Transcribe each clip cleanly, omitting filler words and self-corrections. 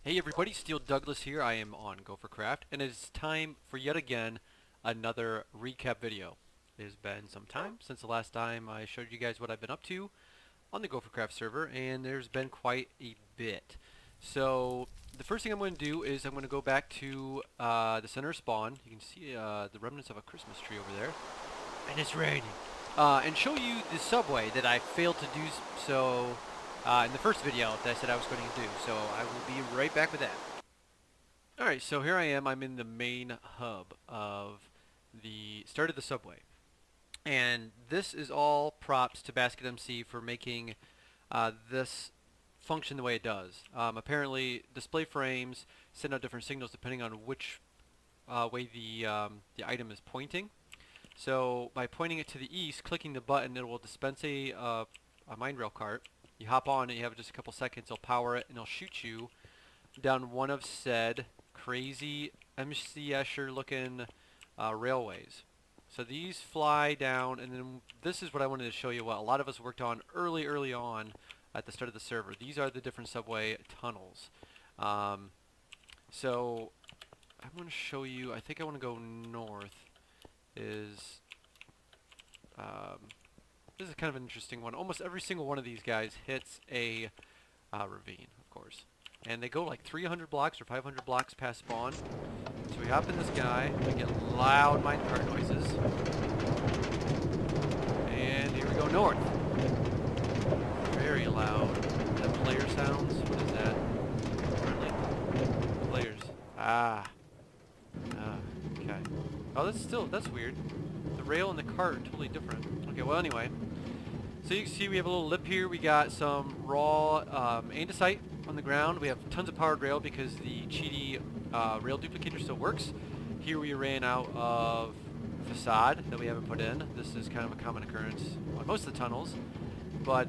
Hey everybody, Steel Douglas here. I am on GopherCraft, and it is time for yet again another recap video. It has been some time since the last time I showed you guys what I've been up to on the GopherCraft server, and there's been quite a bit. So the first thing I'm going to do is I'm going to go back to the center spawn. You can see the remnants of a Christmas tree over there, and it's raining. And show you the subway that I failed to do so in the first video that I said I was going to do. So I will be right back with that. Alright, so here I am. I'm in the main hub of the start of the subway. And this is all props to Basket MC for making this function the way it does. Apparently, display frames send out different signals depending on which way the item is pointing. So by pointing it to the east, clicking the button, it will dispense a mine rail cart. You hop on and you have just a couple seconds, it'll power it and it'll shoot you down one of said crazy MC Escher looking railways. So these fly down, and then this is what I wanted to show you what a lot of us worked on early on at the start of the server. These are the different subway tunnels. So I'm going to show you, I think I want to go north. This is kind of an interesting one. Almost every single one of these guys hits a ravine, of course. And they go like 300 blocks or 500 blocks past spawn. So we hop in this guy, we get loud minecart noises. And here we go north. Very loud. Is that player sounds? What is that? Friendly? Players. Okay. Oh, that's weird. The rail and the cart are totally different. Okay, well anyway. So you can see we have a little lip here. We got some raw andesite on the ground. We have tons of powered rail because the cheaty rail duplicator still works. Here we ran out of facade that we haven't put in. This is kind of a common occurrence on most of the tunnels. But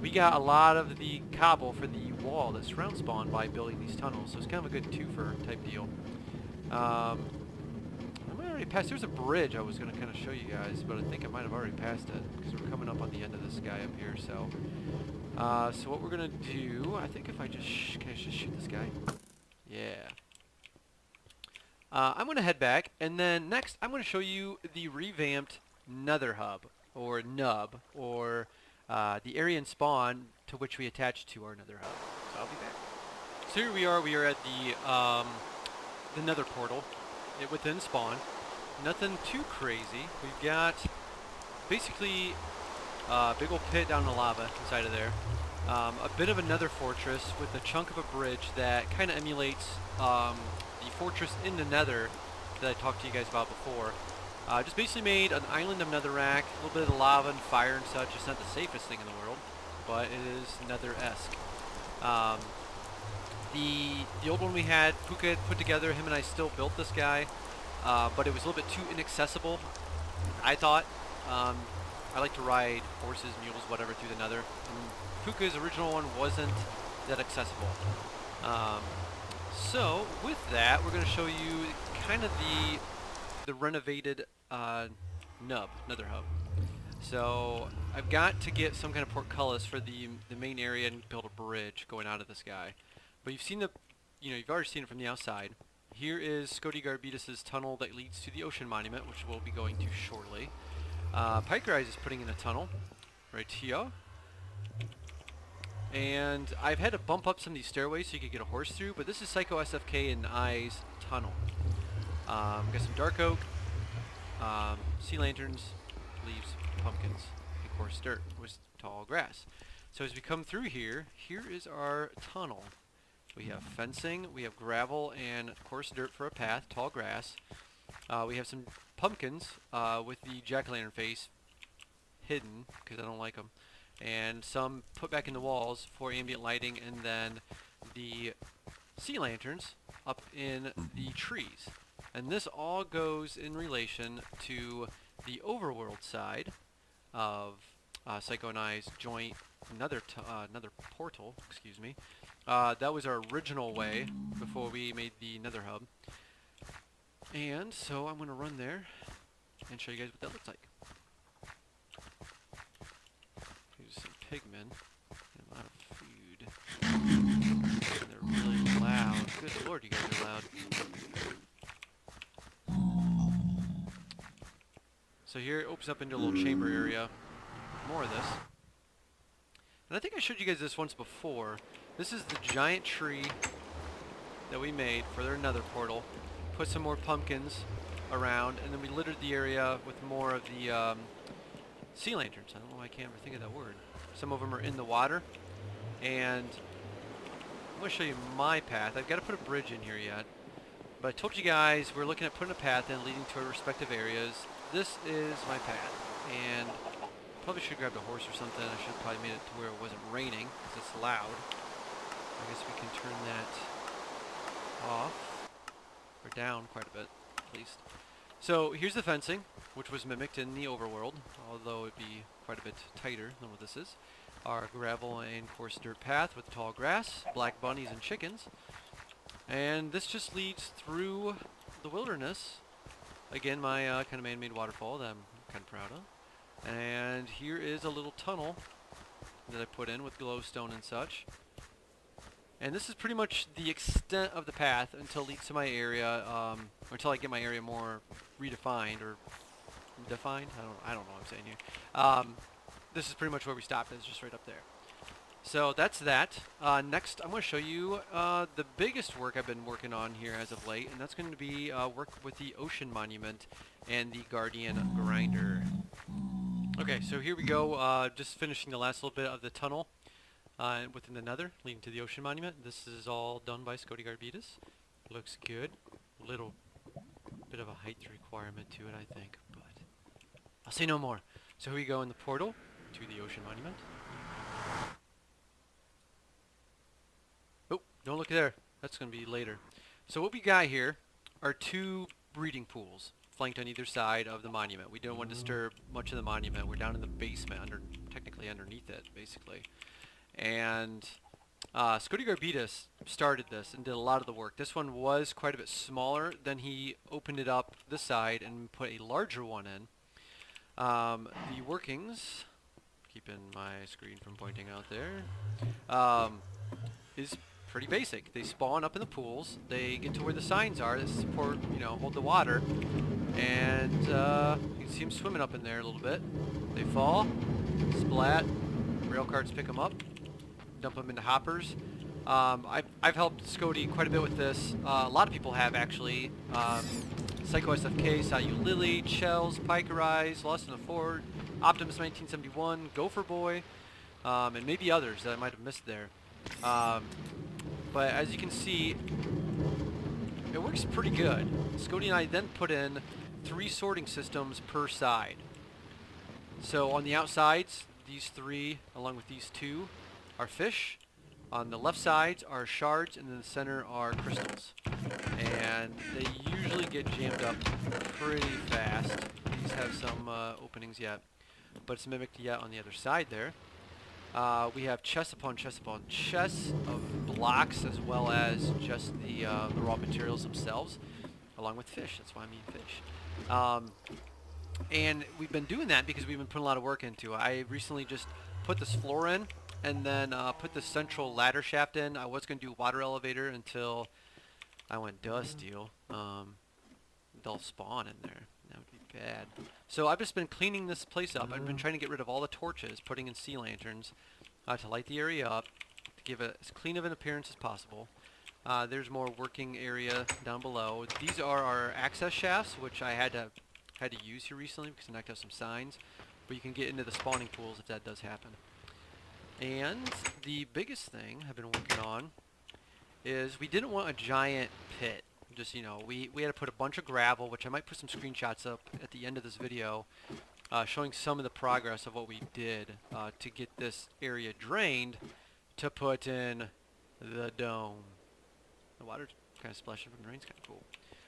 we got a lot of the cobble for the wall that surrounds spawn by building these tunnels. So it's kind of a good twofer type deal. I might already passed. There's a bridge I was going to kind of show you guys, but I think I might have already passed it because we're coming up on the end of this guy up here. So, so what we're going to do, I think if I just can I just shoot this guy? Yeah. I'm going to head back, and then next I'm going to show you the revamped Nether Hub or Nub or the area in spawn to which we attach to our Nether Hub. So I'll be back. So here we are. We are at the Nether portal. Within spawn. Nothing too crazy. We've got basically a big old pit down in the lava inside of there. A bit of another fortress with a chunk of a bridge that kind of emulates the fortress in the Nether that I talked to you guys about before. Just basically made an island of netherrack, a little bit of lava and fire and such. It's not the safest thing in the world, but it is Nether-esque. The old one we had, Puka had put together, him and I still built this guy, but it was a little bit too inaccessible, I thought. I like to ride horses, mules, whatever through the Nether, and Puka's original one wasn't that accessible. So with that, we're going to show you kind of the renovated Nether Hub. So I've got to get some kind of portcullis for the main area and build a bridge going out of this guy. But you've seen you've already seen it from the outside. Here is Scotty Garbitas' tunnel that leads to the Ocean Monument, which we'll be going to shortly. Piker Eyes is putting in a tunnel right here. And I've had to bump up some of these stairways so you could get a horse through, but this is Psycho SFK and I's tunnel. Got some dark oak, sea lanterns, leaves, pumpkins, and coarse dirt with tall grass. So as we come through here, here is our tunnel. We have fencing, we have gravel and coarse dirt for a path, tall grass. We have some pumpkins with the jack-o'-lantern face hidden because I don't like them. And some put back in the walls for ambient lighting, and then the sea lanterns up in the trees. And this all goes in relation to the overworld side of Psycho and I's joint another portal, excuse me. That was our original way before we made the Nether Hub. And so I'm going to run there and show you guys what that looks like. Here's some pigmen and a lot of food. And they're really loud. So here it opens up into a little chamber area. More of this. And I think I showed you guys this once before. This is the giant tree that we made for their nether portal. Put some more pumpkins around, and then we littered the area with more of the sea lanterns. I don't know why I can't ever think of that word. Some of them are in the water. And I'm going to show you my path. I've got to put a bridge in here yet. But I told you guys we're looking at putting a path in leading to our respective areas. This is my path. And probably should have grabbed a horse or something. I should have probably made it to where it wasn't raining, because it's loud. I guess we can turn that off. Or down quite a bit, at least. So here's the fencing, which was mimicked in the overworld, although it'd be quite a bit tighter than what this is. Our gravel and coarse dirt path with tall grass, black bunnies and chickens. And this just leads through the wilderness. Again, my kind of man-made waterfall that I'm kind of proud of. And here is a little tunnel that I put in with glowstone and such. And this is pretty much the extent of the path until it leads to my area, or until I get my area more redefined or defined. I don't know what I'm saying here. This is pretty much where we stopped. It's just right up there. So that's that. Next, I'm going to show you the biggest work I've been working on here as of late, and that's going to be work with the Ocean Monument and the Guardian Grinder. Okay, so here we go. Just finishing the last little bit of the tunnel within the Nether, leading to the Ocean Monument. This is all done by Garbitas. Looks good. A little bit of a height requirement to it, I think, but I'll say no more. So here we go in the portal to the Ocean Monument. Oh, don't look there. That's going to be later. So what we got here are two breeding pools flanked on either side of the monument. We don't want to disturb much of the monument. We're down in the basement, technically underneath it, basically. And Garbitas started this and did a lot of the work. This one was quite a bit smaller. Then he opened it up this side and put a larger one in. The workings, keeping my screen from pointing out there, is pretty basic. They spawn up in the pools. They get to where the signs are that support, hold the water. And you can see them swimming up in there a little bit. They fall, splat, rail carts pick them up, dump them into hoppers. I've helped Scody quite a bit with this. A lot of people have, actually. Psycho SFK, Sayu Lily, Shells, Piker Eyes, Lost in the Ford, Optimus 1971, Gopher Boy, and maybe others that I might have missed there. But as you can see, it works pretty good. Scody and I then put in 3 sorting systems per side. So on the outsides, these 3, along with these 2, are fish. On the left sides are shards, and in the center are crystals. And they usually get jammed up pretty fast. These have some openings yet, but it's mimicked yet on the other side there. We have chest upon chest upon chests of blocks, as well as just the raw materials themselves, along with fish. That's why I mean fish. And we've been doing that because we've been putting a lot of work into it. I recently just put this floor in, and then put the central ladder shaft in. I was going to do a water elevator until I went dust deal. They'll spawn in there. That would be bad. So I've just been cleaning this place up. I've been trying to get rid of all the torches, putting in sea lanterns to light the area up, to give it as clean of an appearance as possible. There's more working area down below. These are our access shafts, which I had to use here recently because I knocked out some signs. But you can get into the spawning pools if that does happen. And the biggest thing I've been working on is we didn't want a giant pit. Just, we had to put a bunch of gravel, which I might put some screenshots up at the end of this video, showing some of the progress of what we did to get this area drained to put in the dome. The water's kind of splashing from the rain's kind of cool.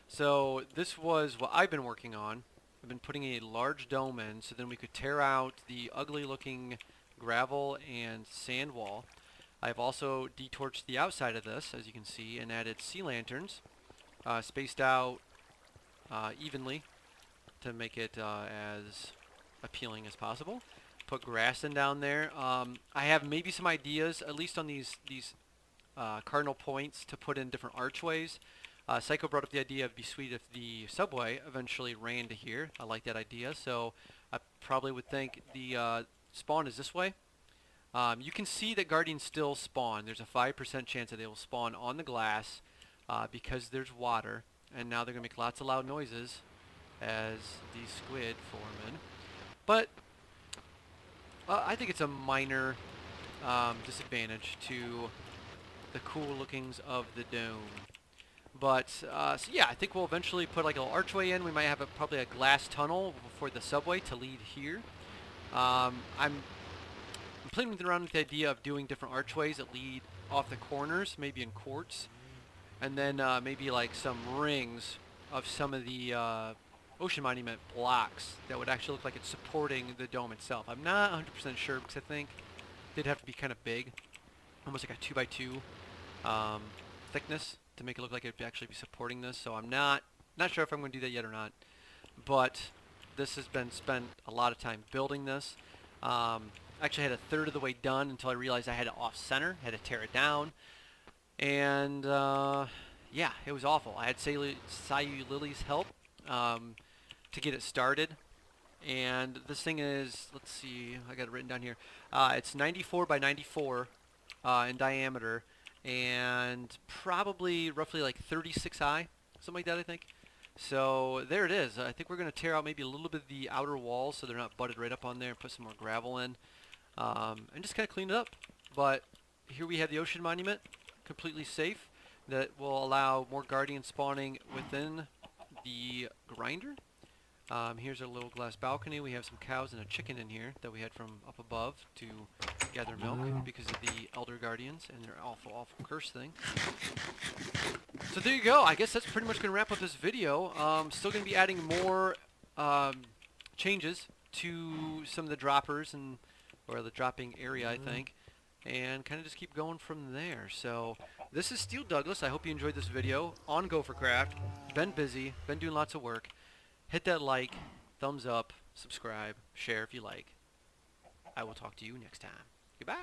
So this was what I've been working on. I've been putting a large dome in so then we could tear out the ugly looking gravel and sand wall. I've also detorched the outside of this, as you can see, and added sea lanterns spaced out evenly to make it as appealing as possible. Put grass in down there. I have maybe some ideas, at least on these cardinal points, to put in different archways. Psycho brought up the idea it'd be sweet if the subway eventually ran to here. I like that idea, so I probably would think the spawn is this way. You can see that guardians still spawn. There's a 5% chance that they will spawn on the glass because there's water, and now they're going to make lots of loud noises as these squid form in. But I think it's a minor disadvantage to the cool lookings of the dome. But, so yeah, I think we'll eventually put like a little archway in. We might have probably a glass tunnel for the subway to lead here. I'm playing around with the idea of doing different archways that lead off the corners, maybe in quartz. And then maybe like some rings of some of the ocean monument blocks that would actually look like it's supporting the dome itself. I'm not 100% sure because I think they'd have to be kind of big, almost like a 2x2 thickness to make it look like it'd actually be supporting this. So I'm not sure if I'm going to do that yet or not. But this has been spent a lot of time building this. Actually had a third of the way done until I realized I had it off center, had to tear it down. And yeah, it was awful. I had Sayu Lily's help to get it started. And this thing is, let's see, I got it written down here. It's 94 by 94 in diameter, and probably roughly like 36 high, something like that, I think. So there it is. I think we're going to tear out maybe a little bit of the outer walls so they're not butted right up on there, and put some more gravel in, and just kind of clean it up. But here we have the ocean monument, completely safe, that will allow more guardian spawning within the grinder. Here's our little glass balcony. We have some cows and a chicken in here that we had from up above to gather milk because of the elder guardians and their awful curse thing. So there you go. I guess that's pretty much going to wrap up this video. Still going to be adding more changes to some of the droppers or the dropping area, I think, and kind of just keep going from there. So this is Steel Douglas. I hope you enjoyed this video on GopherCraft. Been busy, been doing lots of work. Hit that like, thumbs up, subscribe, share if you like. I will talk to you next time. Goodbye.